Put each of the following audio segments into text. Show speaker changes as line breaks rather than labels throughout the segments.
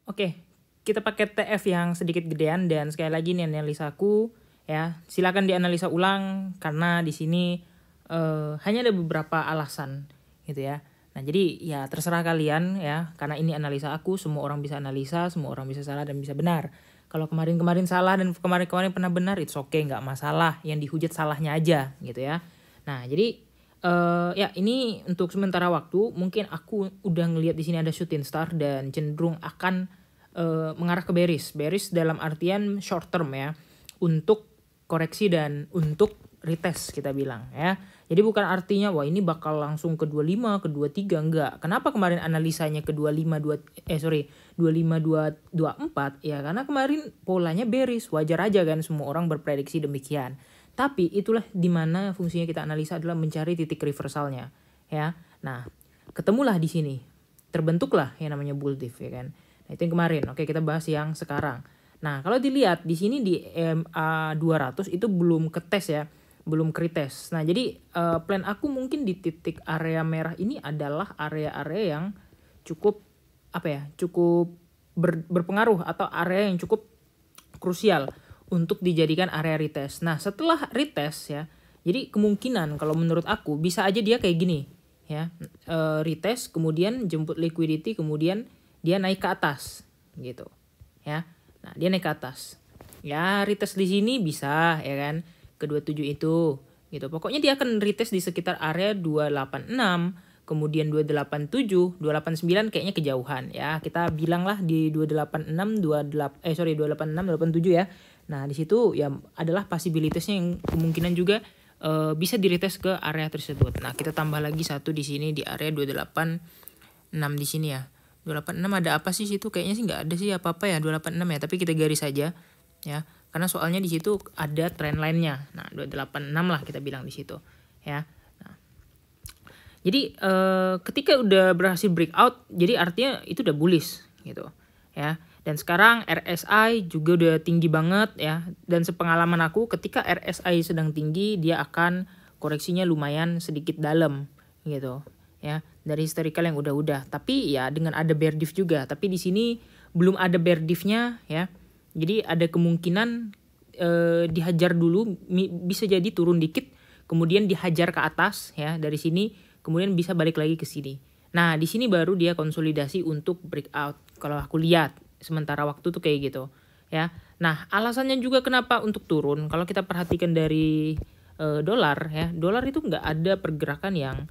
Oke, kita pakai TF yang sedikit gedean dan sekali lagi ini analisaku ya. Silakan dianalisa ulang karena di sini hanya ada beberapa alasan gitu ya. Nah, jadi ya terserah kalian ya, karena ini analisa aku, semua orang bisa analisa, semua orang bisa salah dan bisa benar. Kalau kemarin-kemarin salah dan kemarin-kemarin pernah benar, it's okay, nggak masalah. Yang dihujat salahnya aja gitu ya. Nah, jadi ya ini untuk sementara waktu mungkin aku udah ngelihat di sini ada shooting star dan cenderung akan mengarah ke bearish. Bearish dalam artian short term ya, untuk koreksi dan untuk retest kita bilang ya. Jadi bukan artinya wah ini bakal langsung ke 25, ke 23, enggak. Kenapa kemarin analisanya ke 25 2 24 ya, karena kemarin polanya bearish, wajar aja kan semua orang berprediksi demikian. Tapi itulah dimana fungsinya kita analisa adalah mencari titik reversalnya ya. Nah, ketemulah di sini. Terbentuklah yang namanya bull div ya kan. Nah, itu yang kemarin. Oke, kita bahas yang sekarang. Nah, kalau dilihat di sini di EMA 200 itu belum ketes ya, belum krites. Nah, jadi plan aku mungkin di titik area merah ini adalah area-area yang cukup cukup berpengaruh atau area yang cukup krusial untuk dijadikan area retest. Nah, setelah retest ya, jadi kemungkinan kalau menurut aku bisa aja dia kayak gini ya, retest kemudian jemput liquidity kemudian dia naik ke atas gitu ya. Nah, dia naik ke atas ya, retest di sini bisa ya kan ke 27 itu gitu. Pokoknya dia akan retest di sekitar area 286, kemudian 287, 289 kayaknya kejauhan ya. Kita bilang lah di 286, 286, 87 ya. Nah, di situ ya adalah possibilitasnya yang kemungkinan juga bisa diretest ke area tersebut. Nah, kita tambah lagi satu di sini di area 286 di sini ya. 286 ada apa sih situ? Kayaknya sih nggak ada sih apa-apa ya 286 ya, tapi kita garis saja ya. Karena soalnya di situ ada trend line-nya. Nah, 286 lah kita bilang di situ ya. Nah, jadi ketika udah berhasil breakout, jadi artinya itu udah bullish gitu ya. Dan sekarang RSI juga udah tinggi banget ya. Dan sepengalaman aku ketika RSI sedang tinggi dia akan koreksinya lumayan sedikit dalam gitu ya. Dari historical yang udah-udah. Tapi ya dengan ada bear div juga. Tapi di sini belum ada bear div-nya ya. Jadi ada kemungkinan dihajar dulu, bisa jadi turun dikit, kemudian dihajar ke atas ya dari sini, kemudian bisa balik lagi ke sini. Nah, di sini baru dia konsolidasi untuk breakout. Kalau aku lihat sementara waktu tuh kayak gitu ya. Nah, alasannya juga kenapa untuk turun, kalau kita perhatikan dari dolar ya, dolar itu nggak ada pergerakan yang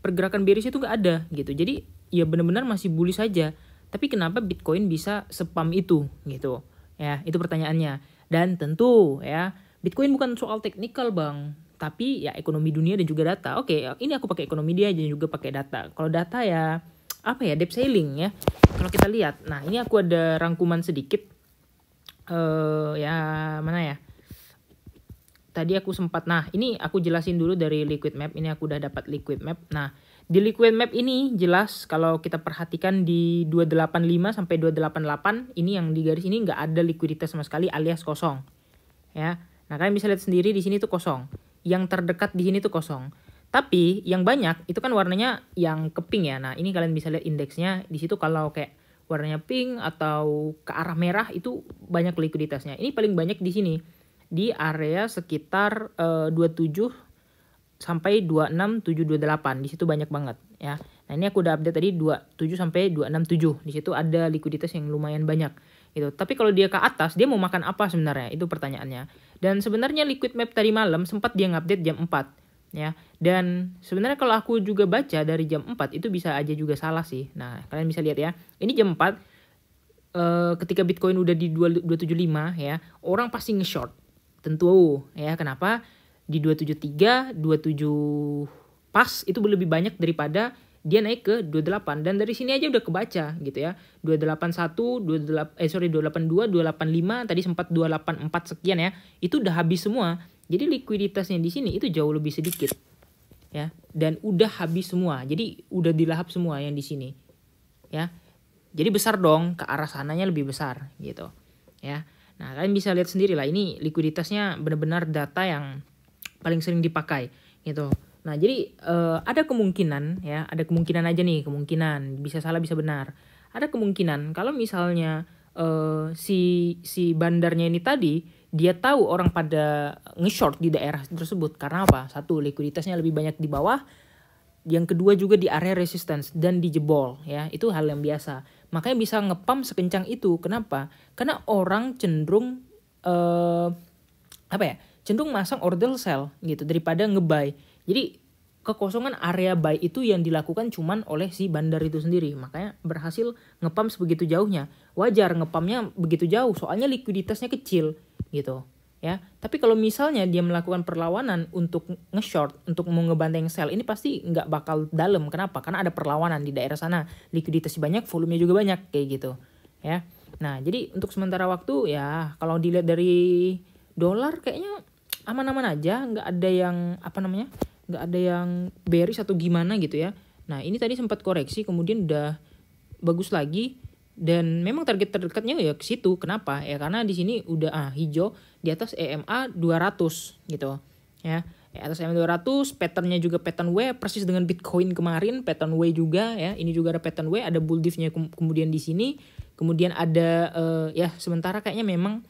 pergerakan bearish itu nggak ada gitu. Jadi ya benar-benar masih bullish saja. Tapi kenapa Bitcoin bisa spam itu gitu ya, itu pertanyaannya. Dan tentu ya Bitcoin bukan soal teknikal bang, tapi ya ekonomi dunia dan juga data. Oke, ini aku pakai ekonomi dia dan juga pakai data. Kalau data ya debt ceiling ya. Kalau kita lihat, nah ini aku ada rangkuman sedikit ya mana ya. Tadi aku sempat, nah ini aku jelasin dulu dari liquid map. Ini aku udah dapat liquid map. Nah, di liquid map ini jelas kalau kita perhatikan di 285 sampai 288 ini yang di garis ini nggak ada likuiditas sama sekali alias kosong. Ya. Nah, kalian bisa lihat sendiri di sini tuh kosong. Yang terdekat di sini tuh kosong. Tapi yang banyak itu kan warnanya yang ke pink ya. Nah, ini kalian bisa lihat indeksnya di situ kalau kayak warnanya pink atau ke arah merah itu banyak likuiditasnya. Ini paling banyak di sini di area sekitar 27 sampai 26728. Di situ banyak banget ya. Nah, ini aku udah update tadi 27 sampai 267. Di situ ada likuiditas yang lumayan banyak gitu. Tapi kalau dia ke atas, dia mau makan apa sebenarnya? Itu pertanyaannya. Dan sebenarnya liquid map tadi malam sempat dia ngupdate jam 4 ya. Dan sebenarnya kalau aku juga baca dari jam 4 itu bisa aja juga salah sih. Nah, kalian bisa lihat ya. Ini jam 4 ketika Bitcoin udah di 275 ya, orang pasti nge-short. Tentu ya, kenapa? Di 273, 27 pas itu lebih banyak daripada dia naik ke 28. Dan dari sini aja udah kebaca gitu ya. 281, 282, 285, tadi sempat 284 sekian ya. Itu udah habis semua. Jadi likuiditasnya di sini itu jauh lebih sedikit. Ya, dan udah habis semua. Jadi udah dilahap semua yang di sini. Ya. Jadi besar dong, ke arah sananya lebih besar gitu. Ya. Nah, kalian bisa lihat sendiri lah, ini likuiditasnya benar-benar data yang paling sering dipakai gitu. Nah, jadi ada kemungkinan ya, ada kemungkinan aja nih, kemungkinan bisa salah bisa benar. ada kemungkinan kalau misalnya si bandarnya ini tadi dia tahu orang pada nge-short di daerah tersebut karena apa? Satu, likuiditasnya lebih banyak di bawah. Yang kedua juga di area resistance dan dijebol ya. Itu hal yang biasa. Makanya bisa ngepump sekencang itu. Kenapa? Karena orang cenderung cenderung masang order sell gitu daripada nge-buy. Jadi kekosongan area buy itu yang dilakukan cuman oleh si bandar itu sendiri. Makanya berhasil ngepump sebegitu jauhnya. Wajar ngepumpnya begitu jauh soalnya likuiditasnya kecil gitu ya. Tapi kalau misalnya dia melakukan perlawanan untuk nge-short, untuk mau ngebanteng sell, ini pasti nggak bakal dalam. Kenapa? Karena ada perlawanan di daerah sana. Likuiditasnya banyak, volumenya juga banyak kayak gitu ya. Nah, jadi untuk sementara waktu ya kalau dilihat dari dolar kayaknya aman-aman aja, nggak ada yang nggak ada yang bearish atau gimana gitu ya. Nah ini tadi sempat koreksi kemudian udah bagus lagi dan memang target terdekatnya ya ke situ. Kenapa? Ya karena di sini udah hijau di atas EMA 200 gitu ya. Atas EMA 200, patternnya juga pattern W persis dengan Bitcoin kemarin, pattern W juga ya. Ini juga ada pattern W, ada bull diff-nya kemudian di sini. Kemudian ada ya sementara kayaknya memang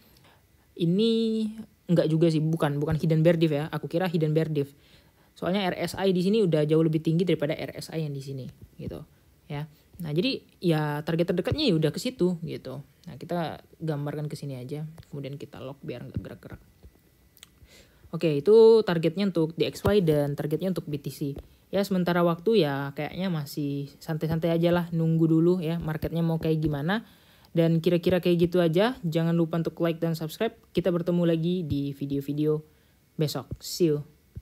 ini enggak juga sih, bukan hidden bear diff ya. Aku kira hidden bear diff. Soalnya RSI di sini udah jauh lebih tinggi daripada RSI yang di sini gitu ya. Nah, jadi ya target terdekatnya ya udah ke situ gitu. Nah, kita gambarkan ke sini aja. Kemudian kita lock biar enggak gerak-gerak. Oke, itu targetnya untuk DXY dan targetnya untuk BTC. Ya, sementara waktu ya kayaknya masih santai-santai aja lah, nunggu dulu ya marketnya mau kayak gimana. Dan kira-kira kayak gitu aja. Jangan lupa untuk like dan subscribe. Kita bertemu lagi di video-video besok. See you.